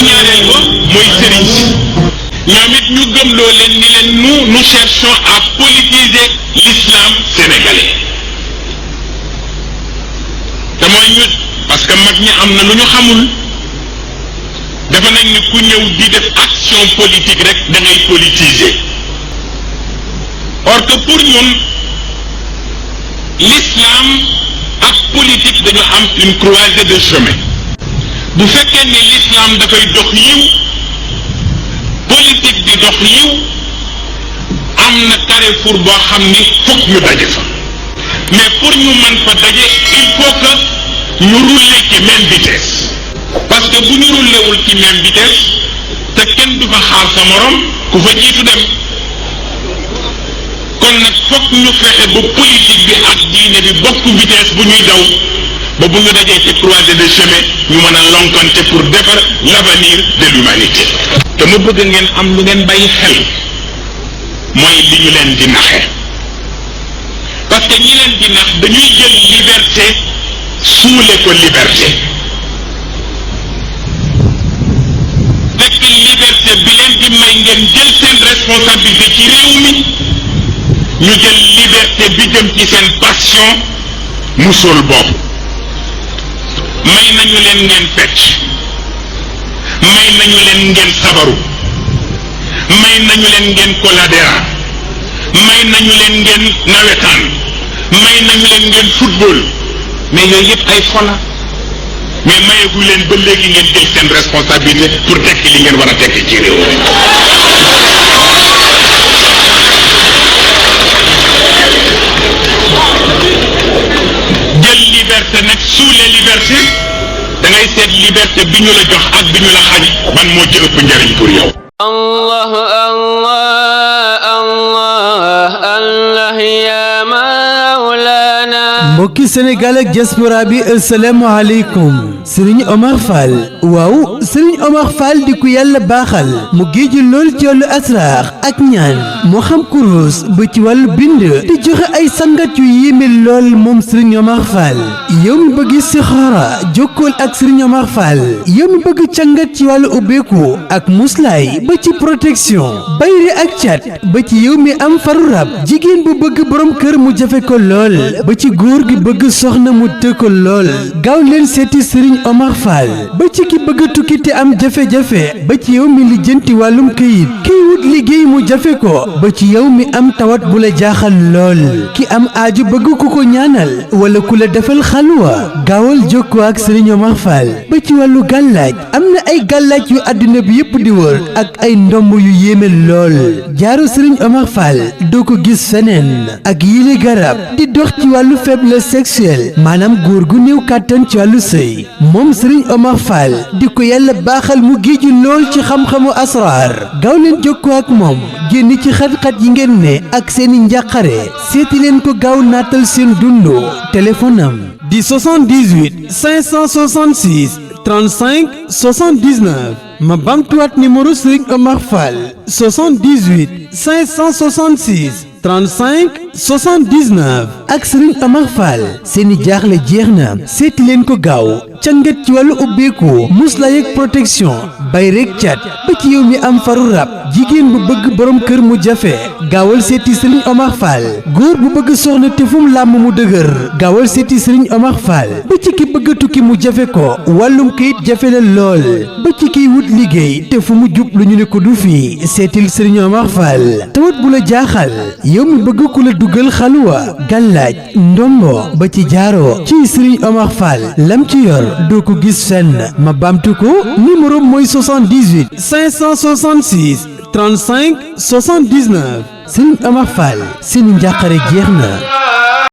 ñaareel ba mooy sëriñ si ñoom it ñu gëmloo leen ni leen nous cherchons à politiser l'islam sénégalais te mooy ñu parce que mag ñi am na lu ñu xamul dafa nañ ni ku ñëw di def action politique rek da ngay politiser or que pour ñun l'islam ak politique dañu am une croisée de chemin bu fekkee ni l'islam dafay dox yiw politique di dox yiw am na carrefour boo xam ni fokk ñu daje fa mais pour ñu mën fa daje il faut que ñu rouler ci même vitesse parce que bu ñu roulewul ci même vitesse te kenn du fa xaar sa morom ku fa jiitu dem kon nag fokk ñu fexe ba politique bi ak diine bi bokk vitesse bu ñuy daw ba bu ñu dajee ci croisée de chemin ñu mën a lonkante pour defar l'avenir de l'humanité te mu bëgg ngeen am lu ngeen bàyyi xel mooy li ñu leen di naxe parce que ñi leen di nax dañuy jël liberté suule ko liberté fekk liberté bi leen di may ngeen jël seen responsabilité ci réew mi ñu jël liberté bi jëm ci seen passion mu sol bopp may nañu leen ngeen fecc may nañu leen ngeen sabaru may nañu leen ngeen koladera may nañu leen ngeen nawetaan may nañu leen ngeen football mais yooyu yëpp ay fola mais mayeegu leen ba léegi ngeen jël seen responsabilité pour tekki li ngeen war a tekki ci réew jël liberté nag sous les libertés da ngay seet liberté bi ñu la jox ak bi ñu la xañ ban moo ci ëpp njariñ pour yow. Allah Allah Allah Allah ya Mawlana. mbokki Sénégal ak diaspora bi asalaamaaleykum Serigne Omar Fall waaw Serigne Omar Fall di ku yàlla baaxal mu géeju lool ci wàllu asraar ak ñaan moo xam kurus ba ci wàllu bind di joxe ay sangat yu yéeme lool moom Serigne Omar Fall yow mi bëgg sixaara jokkool ak Serigne Omar Fall yow mi bëgg cangat ci wàllu ubbeeku ak muslaay ba ci protection bayri ak cat ba ci yow mi am faru rab jigéen bu bëgg borom kër mu jafe ko lool ba ci góor gi bëgg soxna mu tëkko lool gaaw leen seeti Serigne Omar Fall ba ci ki bëgg tukki te am jafe-jafe ba ci yow mi lijjanti wàllum këyit kiy wut liggéey mu jafe ko ba ci yow mi am tawat bu la jaaxal lool ki am aaju bëgg ku ko ñaanal wala ku la defal xalwa gaawal jokkoo ak Serigne Omar Fall ba ci wàllu gàllaaj am na ay gàllaaj yu àdduna bi yépp di wër ak ay ndomb yu yéeme lool jaaru Serigne Omar Fall doo ko gis feneen ak yile garab di dox ci wàllu faiblesse sexuelle maanaam góor gu néew kàttan ci wàllu sëy moom Serigne Omar Fall di ko yàlla baaxal mu géeju lool ci xam-xamu asraar gaaw leen jokkoo ak moom génn ci xat-xat yi ngeen ne ak seeni njàqare seeti leen ko gaaw naatal seen dundu téléphone am di 78 566 35 79 ma bamtuwaat numéro Serigne Omar Fall 78 566 35 79 ak Serigne Omar Fall seeni jaaxle jeex na seeti leen ko gaaw cangat ci wàllu ubbeeku muslaay ak protection bay rek cat ba ci yow mi am faru rab jigéen bu bëgg borom kër mu jafe gaawal seeti Serigne Omar Fall góor bu bëgg soxna te fu mu làmm mu dëgër gaawal seeti Serigne Omar Fall ba ci ki bëgg tukki mu jafe ko wàllum kayit jafe la lool ba ci kiy wut liggéey te fu mu jub lu ñu ne ko du fii seetil Serigne Omar Fall tawat bu la jaaxal yow mi bëgg ku la dugal xalwa gàllaaj ndombo ba ci jaaro ci Serigne Omar Fall lam ci yor doo ko gis fenn ma bamtu ko numéro mooy 78 566 35 79 Serigne Omar Fall seeni njàqare jeex na.